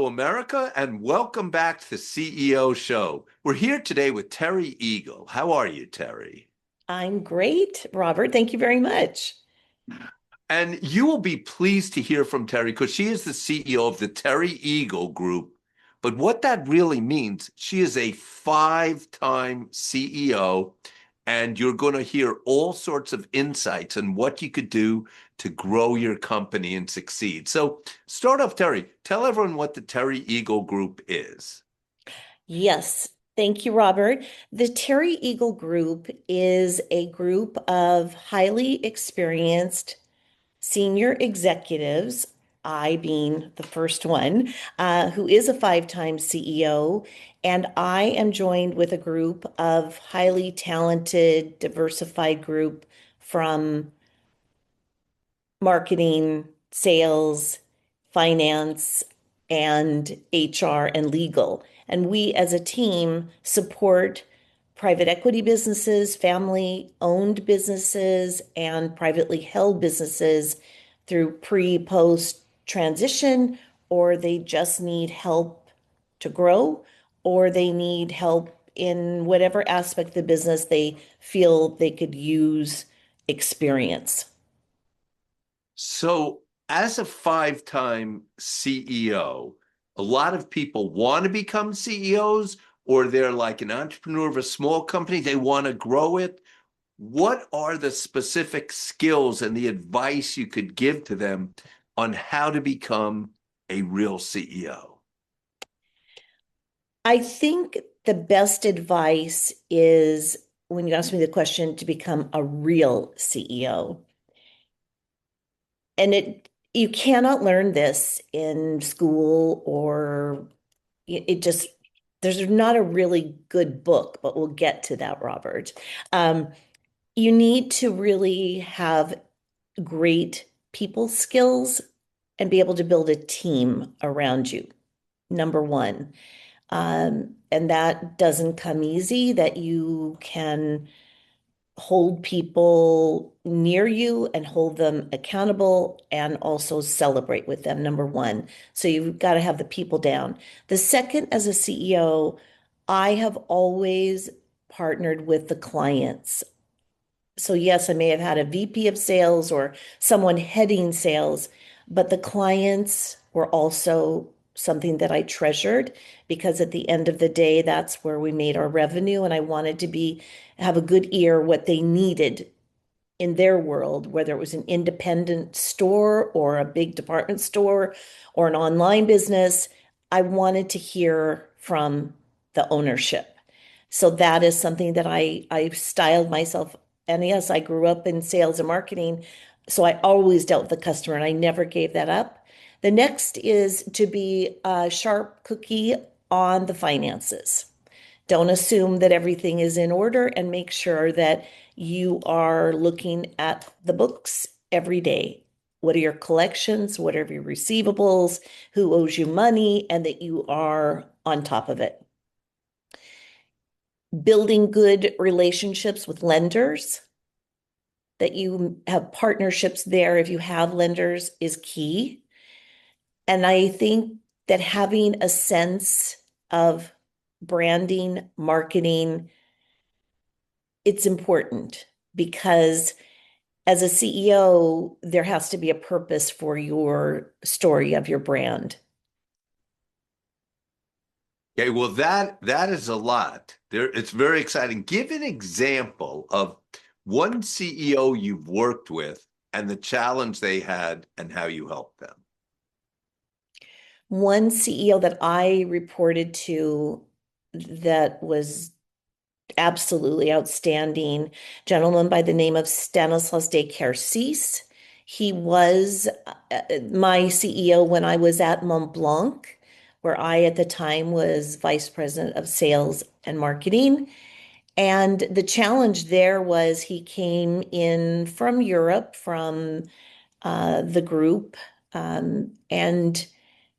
Hello, America, and welcome back to the CEO Show. We're here today with Terri Eagle. How are you, Terri? I'm great, Robert. Thank you very much. And you will be pleased to hear from Terri because she is the CEO of the Terri Eagle Group. But what that really means, she is a five-time CEO, and you're going to hear all sorts of insights on what you could do to grow your company and succeed. So start off, Terri. Tell everyone what the Terri Eagle Group is. Yes, thank you, Robert. The Terry Eagle Group is a group of highly experienced senior executives, I being the first one, who is a five-time CEO. And I am joined with a group of highly talented, diversified group from marketing, sales, finance, and HR and legal. And we as a team support private equity businesses, family-owned businesses, and privately held businesses through pre-post transition, or they just need help to grow, or they need help in whatever aspect of the business they feel they could use experience. So, as a five-time CEO, a lot of people want to become CEOs, or they're like an entrepreneur of a small company, they want to grow it. What are the specific skills and the advice you could give to them on how to become a real CEO? I think the best advice is when you ask me the question to become a real CEO. And you cannot learn this in school or it just there's not a really good book, but we'll get to that, Robert. Um, you need to really have great people skills and be able to build a team around you, number one. And that doesn't come easy, that you can hold people near you and hold them accountable and also celebrate with them, number one. So you've got to have the people down. The second, as a CEO, I have always partnered with the clients. So yes, I may have had a VP of sales or someone heading sales, but the clients were also something that I treasured because at the end of the day, that's where we made our revenue. And I wanted to have a good ear what they needed in their world, whether it was an independent store or a big department store or an online business. I wanted to hear from the ownership. So that is something that I've styled myself. And yes, I grew up in sales and marketing, so I always dealt with the customer and I never gave that up. The next is to be a sharp cookie on the finances. Don't assume that everything is in order and make sure that you are looking at the books every day. What are your collections? What are your receivables? Who owes you money? And that you are on top of it. Building good relationships with lenders, that you have partnerships there if you have lenders is key. And I think that having a sense of branding, marketing, it's important because as a CEO, there has to be a purpose for your story of your brand. Okay, well, that is a lot. It's very exciting. Give an example of one CEO you've worked with and the challenge they had and how you helped them. One CEO that I reported to that was absolutely outstanding, gentleman by the name of Stanislas de Kersis. He was my CEO when I was at Montblanc, where I at the time was vice president of sales and marketing. And the challenge there was he came in from Europe, from the group, and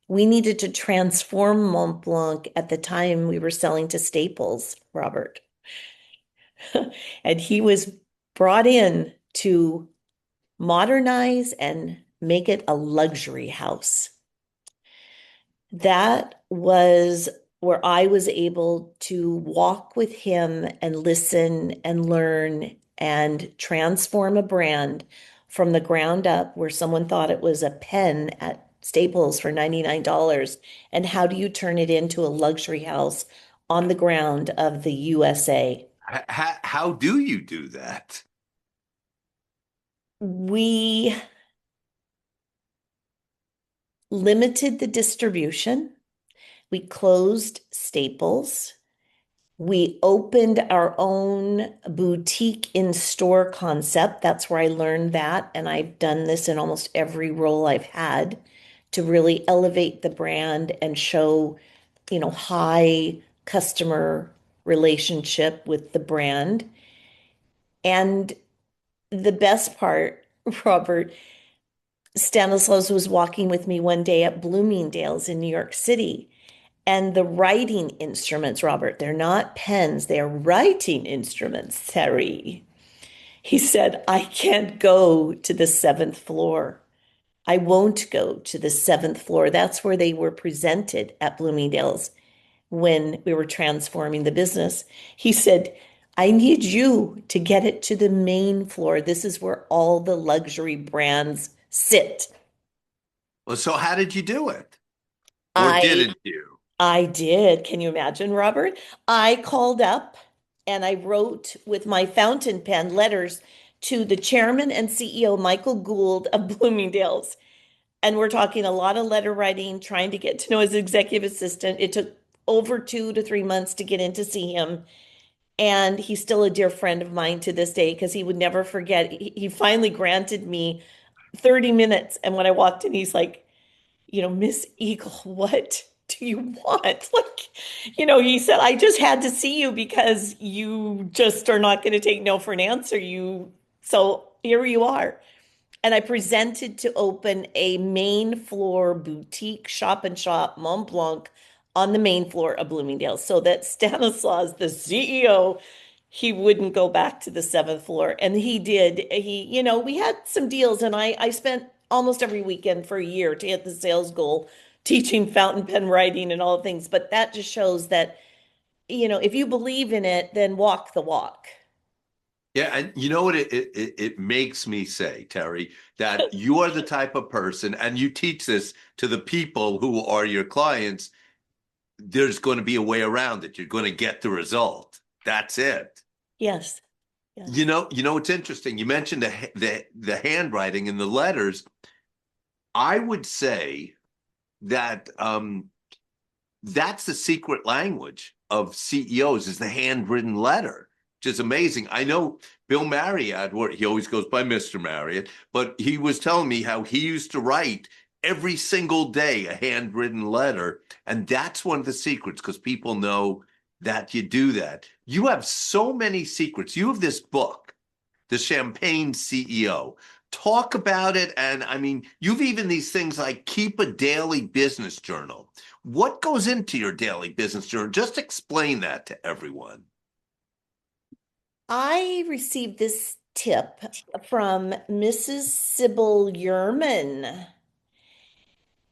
we needed to transform Montblanc. At the time we were selling to Staples, Robert. And he was brought in to modernize and make it a luxury house. That was where I was able to walk with him and listen and learn and transform a brand from the ground up where someone thought it was a pen at Staples for $99. And how do you turn it into a luxury house on the ground of the USA? How do you do that? We limited the distribution. We closed Staples. We opened our own boutique in-store concept. That's where I learned that. And I've done this in almost every role I've had to really elevate the brand and show, high customer relationship with the brand. And the best part, Robert, Stanislaus was walking with me one day at Bloomingdale's in New York City. And the writing instruments, Robert, they're not pens, they're writing instruments, Terry. He said, I can't go to the seventh floor. I won't go to the seventh floor. That's where they were presented at Bloomingdale's when we were transforming the business. He said, I need you to get it to the main floor. This is where all the luxury brands sit. Well, so how did you do it? Or I didn't you? I did. Can you imagine, Robert? I called up and I wrote with my fountain pen letters to the chairman and CEO, Michael Gould of Bloomingdale's. And we're talking a lot of letter writing, trying to get to know his executive assistant. It took over 2 to 3 months to get in to see him. And he's still a dear friend of mine to this day because he would never forget. He finally granted me 30 minutes. And when I walked in, he's like, Miss Eagle, what do you want? He said, I just had to see you because you just are not going to take no for an answer. So here you are. And I presented to open a main floor boutique shop and shop, Montblanc, on the main floor of Bloomingdale's so that Stanislaus, the CEO, he wouldn't go back to the seventh floor. And he did. We had some deals, and I spent almost every weekend for a year to hit the sales goal, teaching fountain pen writing and all things. But that just shows that, if you believe in it, then walk the walk. Yeah, and you know what it makes me say, Terry, that you are the type of person, and you teach this to the people who are your clients. There's going to be a way around it. You're going to get the result. That's it. Yes, yes. It's interesting. You mentioned the handwriting and the letters. I would say that that's the secret language of CEOs is the handwritten letter, which is amazing. I know Bill Marriott, where he always goes by Mr. Marriott, but he was telling me how he used to write every single day a handwritten letter. And that's one of the secrets because people know that you do that. You have so many secrets. You have this book, The Champagne CEO. Talk about it. And I mean, you've even these things like keep a daily business journal. What goes into your daily business journal? Just explain that to everyone. I received this tip from Mrs. Sybil Yurman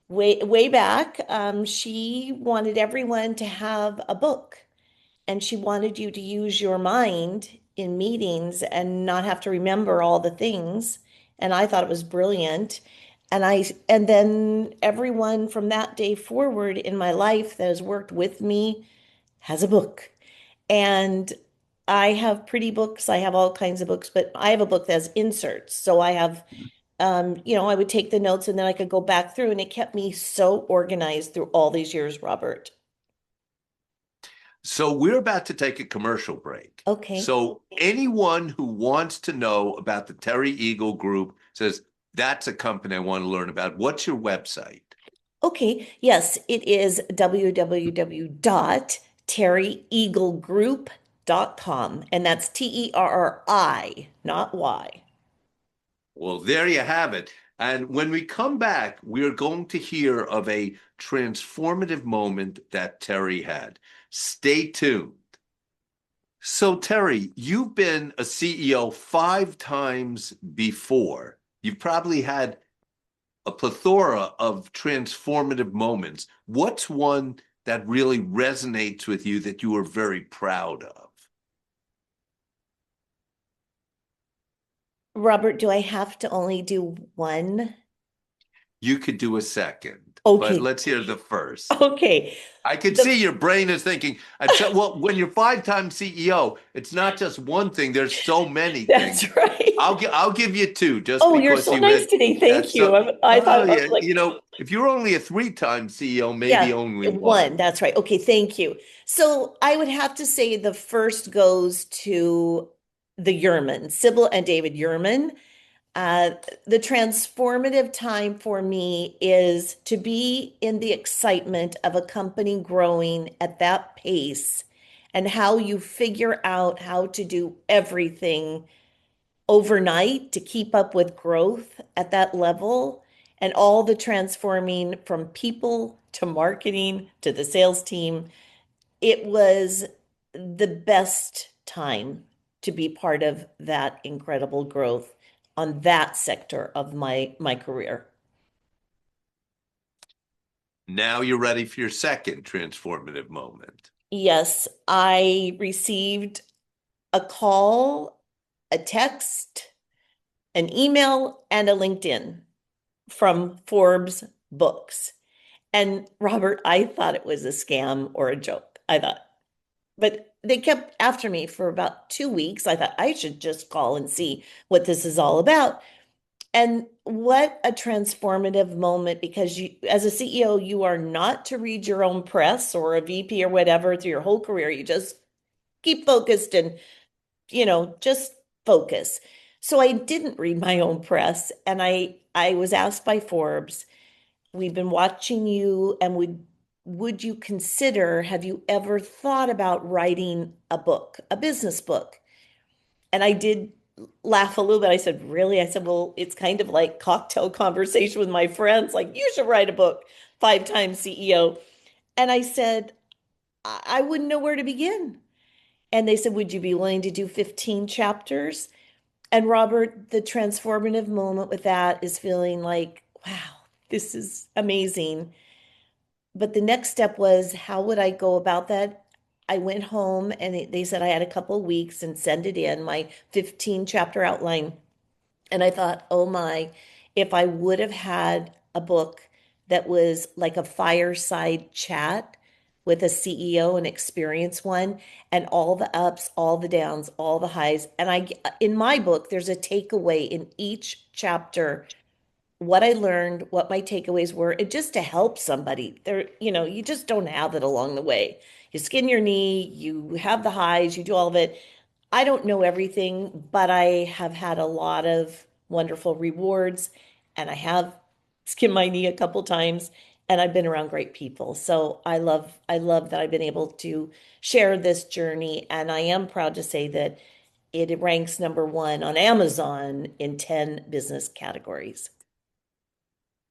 way back. She wanted everyone to have a book, and she wanted you to use your mind in meetings and not have to remember all the things. And I thought it was brilliant. And then everyone from that day forward in my life that has worked with me has a book. And I have pretty books. I have all kinds of books, but I have a book that has inserts. So I have, I would take the notes and then I could go back through, and it kept me so organized through all these years, Robert. So we're about to take a commercial break. Okay. So anyone who wants to know about the Terri Eagle Group says, that's a company I want to learn about. What's your website? Okay. Yes, it is www.terrieaglegroup.com. And that's Terri, not Y. Well, there you have it. And when we come back, we're going to hear of a transformative moment that Terri had. Stay tuned. So, Terri, you've been a CEO 5 times before. You've probably had a plethora of transformative moments. What's one that really resonates with you that you are very proud of? Robert, do I have to only do one? You could do a second, but Okay. let's hear the first. Okay. I could The see your brain is thinking, and so, well, when you're five-time CEO, it's not just one thing. There's so many things. That's right. I'll give you two just Oh, you're because so you nice had today. Thank that's you. so. I Oh thought I yeah, was like, if you're only a three-time CEO, maybe yeah, only one. one. That's right. Okay, thank you. So I would have to say the first goes to the Yurman, Sybil and David Yurman. Uh, the transformative time for me is to be in the excitement of a company growing at that pace and how you figure out how to do everything overnight to keep up with growth at that level and all the transforming from people to marketing to the sales team. It was the best time to be part of that incredible growth on that sector of my career. Now you're ready for your second transformative moment. Yes, I received a call, a text, an email, and a LinkedIn from Forbes Books. And Robert, I thought it was a scam or a joke. I thought, but they kept after me for about 2 weeks. I thought I should just call and see what this is all about. And what a transformative moment because you, as a CEO, you are not to read your own press or a VP or whatever through your whole career. You just keep focused and, just focus. So I didn't read my own press and I was asked by Forbes, we've been watching you and would you consider, have you ever thought about writing a book, a business book? And I did laugh a little bit. I said, really? I said, well, it's kind of like cocktail conversation with my friends. Like, you should write a book, five-time CEO. And I said, I wouldn't know where to begin. And they said, would you be willing to do 15 chapters? And Robert, the transformative moment with that is feeling like, wow, this is amazing. But the next step was, how would I go about that? I went home and they said I had a couple of weeks and send it in, my 15 chapter outline. And I thought, oh my, if I would have had a book that was like a fireside chat with a CEO, an experienced one, and all the ups, all the downs, all the highs. And in my book, there's a takeaway in each chapter, what I learned, what my takeaways were, and just to help somebody. There, you just don't have it along the way. You skin your knee, you have the highs, you do all of it. I don't know everything, but I have had a lot of wonderful rewards and I have skinned my knee a couple times and I've been around great people. So I love that I've been able to share this journey and I am proud to say that it ranks number one on Amazon in 10 business categories.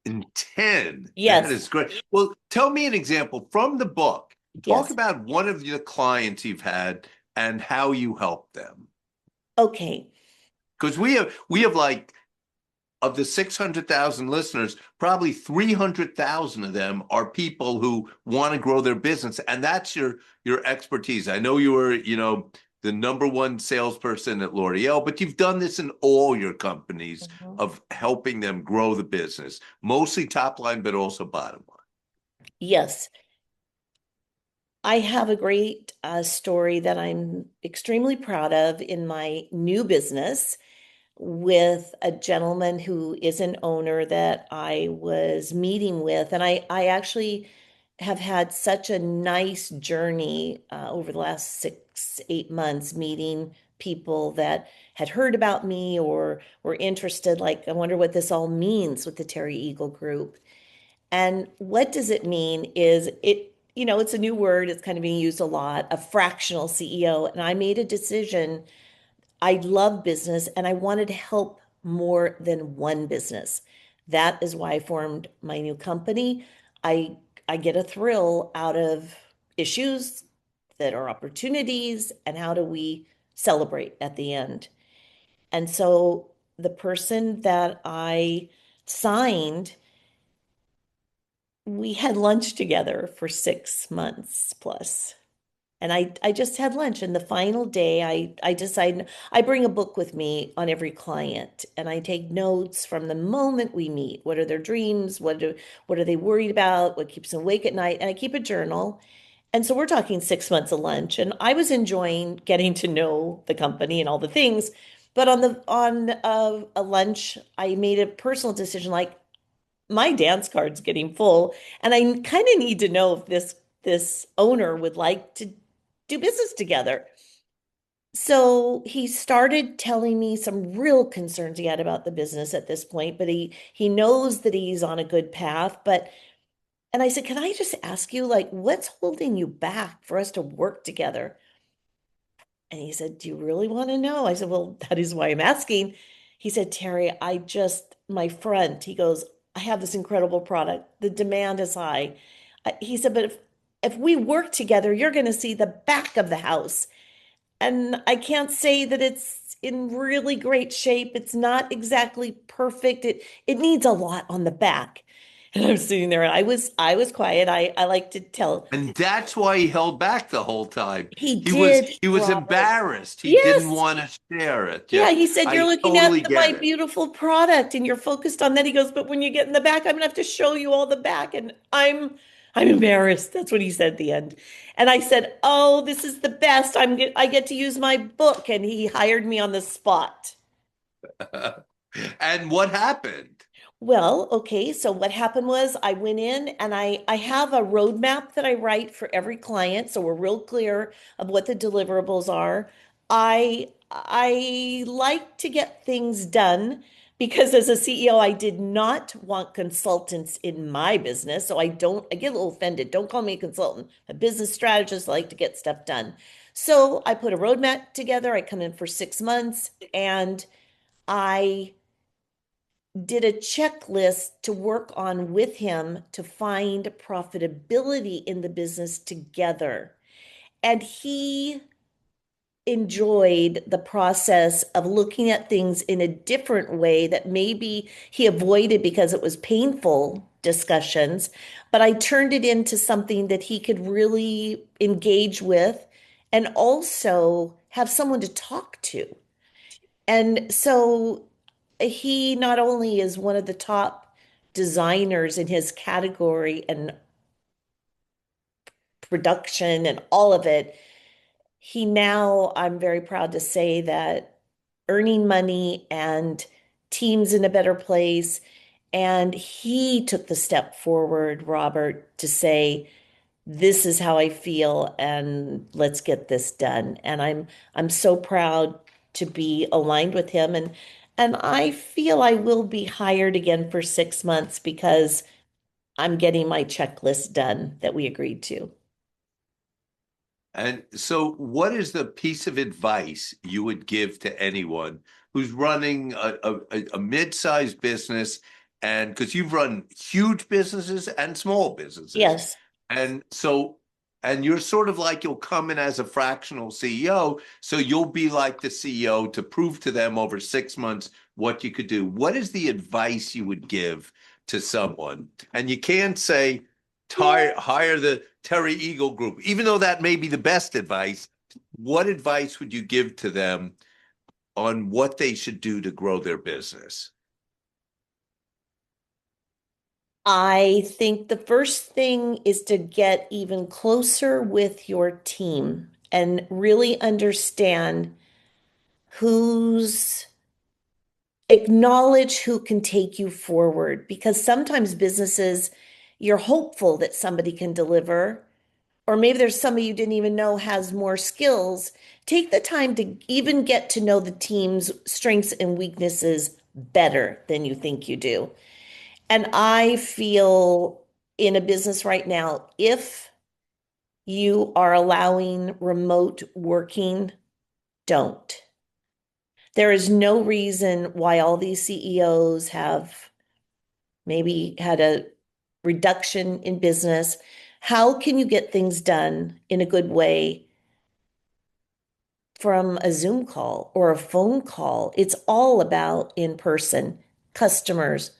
In 10. That Yes, is great. Well, tell me an example from the book. Talk yes. about one of the clients you've had and how you helped them. Okay. Because we have like of the 600,000 listeners, probably 300,000 of them are people who want to grow their business. And that's your expertise. I know you were, the number one salesperson at L'Oreal, but you've done this in all your companies Mhm. of helping them grow the business, mostly top line, but also bottom line. Yes. I have a great story that I'm extremely proud of in my new business with a gentleman who is an owner that I was meeting with. And I actually have had such a nice journey over the last 6, 8 months meeting people that had heard about me or were interested. Like, I wonder what this all means with the Terri Eagle Group. And what does it mean is it's a new word, it's kind of being used a lot, a fractional CEO. And I made a decision. I love business and I wanted to help more than one business. That is why I formed my new company. I I get a thrill out of issues that are opportunities and how do we celebrate at the end. And so the person that I signed we had lunch together for 6 months plus. And I just had lunch. And the final day, I decide I bring a book with me on every client, and I take notes from the moment we meet. What are their dreams? What are they worried about? What keeps them awake at night? And I keep a journal. And so we're talking 6 months of lunch. And I was enjoying getting to know the company and all the things. But on a lunch, I made a personal decision like my dance card's getting full, and I kind of need to know if this owner would like to do business together. So he started telling me some real concerns he had about the business at this point, but he knows that he's on a good path. But and I said, "Can I just ask you, like, what's holding you back for us to work together?" And he said, "Do you really want to know?" I said, "Well, that is why I'm asking." He said, "Terri, my front," he goes, "I have this incredible product. The demand is high." He said, "But if we work together, you're going to see the back of the house. And I can't say that it's in really great shape. It's not exactly perfect. It needs a lot on the back." And I was sitting there and I was quiet. I like to tell. And that's why he held back the whole time. He He was did, he was Robert. embarrassed. He didn't Yes. want to share it. Yeah, Yeah, he said, "You're I looking at totally my get it. beautiful product and you're focused on that." He goes, "But when you get in the back, I'm gonna have to show you all the back." And I'm embarrassed. That's what he said at the end. And I said, "Oh, this is the best. I get to use my book." And he hired me on the spot. And what happened? Well, okay, so what happened was I went in and I have a roadmap that I write for every client, so we're real clear of what the deliverables are. I like to get things done because as a CEO, I did not want consultants in my business. So I get a little offended. Don't call me a consultant. A business strategist, I like to get stuff done. So I put a roadmap together. I come in for 6 months and I did a checklist to work on with him to find profitability in the business together. And he enjoyed the process of looking at things in a different way that maybe he avoided because it was painful discussions, but I turned it into something that he could really engage with and also have someone to talk to. And so he not only is one of the top designers in his category and production and all of it, he now, I'm very proud to say that earning money and teams in a better place. And he took the step forward, Robert, to say, "This is how I feel and let's get this done." And I'm so proud to be aligned with him, and I feel I will be hired again for 6 months because I'm getting my checklist done that we agreed to. And so, what is the piece of advice you would give to anyone who's running a mid-sized business? And because you've run huge businesses and small businesses, Yes. and so, and you're sort of like you'll come in as a fractional CEO, so you'll be like the CEO to prove to them over 6 months what you could do. What is the advice you would give to someone? And you can't say, hire the Terri Eagle group, even though that may be the best advice. What advice would you give to them on what they should do to grow their business? I think the first thing is to get even closer with your team and really understand who's acknowledge who can take you forward because sometimes businesses, you're hopeful that somebody can deliver, or maybe there's somebody you didn't even know has more skills. Take the time to even get to know the team's strengths and weaknesses better than you think you do. And I feel in a business right now, if you are allowing remote working, don't. There is no reason why all these CEOs have maybe had a reduction in business. How can you get things done in a good way from a Zoom call or a phone call? It's all about in person, customers,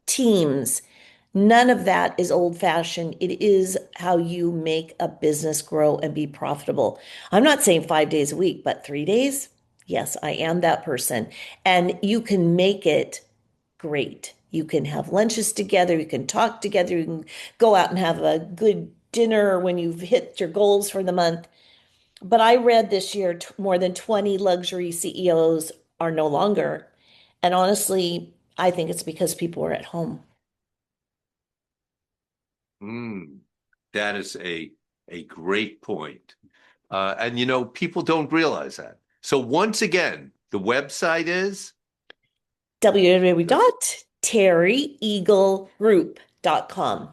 teams. None of that is old-fashioned. It is how you make a business grow and be profitable. I'm not saying 5 days a week, but 3 days. Yes, I am that person. And you can make it great. You can have lunches together, you can talk together, you can go out and have a good dinner when you've hit your goals for the month. But I read this year more than 20 luxury CEOs are no longer. And honestly, I think it's because people are at home. Mm, that is a great point. And people don't realize that. So once again, the website is, www.terrieaglegroup.com.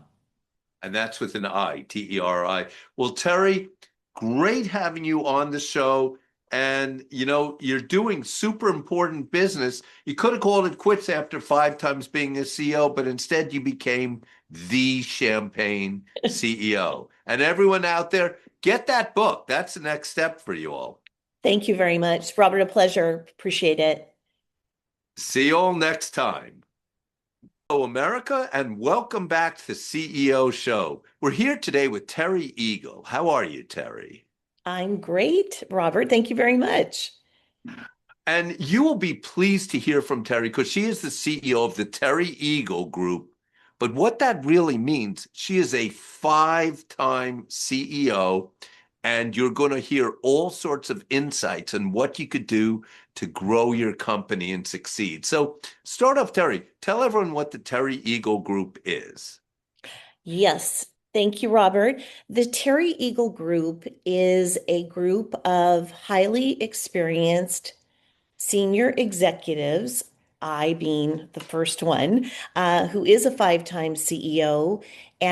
and that's with an I, Teri. Well, Terri, great having you on the show. And you're doing super important business. You could have called it quits after 5 times being a CEO, but instead you became the champagne CEO. And everyone out there, get that book. That's the next step for you all. Thank you very much, Robert. A pleasure. Appreciate it. See you all next time. Hello, America, and welcome back to the CEO Show. We're here today with Terri Eagle. How are you, Terri? I'm great, Robert. Thank you very much. And you will be pleased to hear from Terri because she is the CEO of the Terri Eagle Group. But what that really means, she is a 5-time CEO, and you're going to hear all sorts of insights on what you could do to grow your company and succeed. So start off, Terri. Tell everyone what the Terri Eagle Group is. Yes. Thank you, Robert. The Terry Eagle Group is a group of highly experienced senior executives, I being the first one, who is a 5-time CEO. And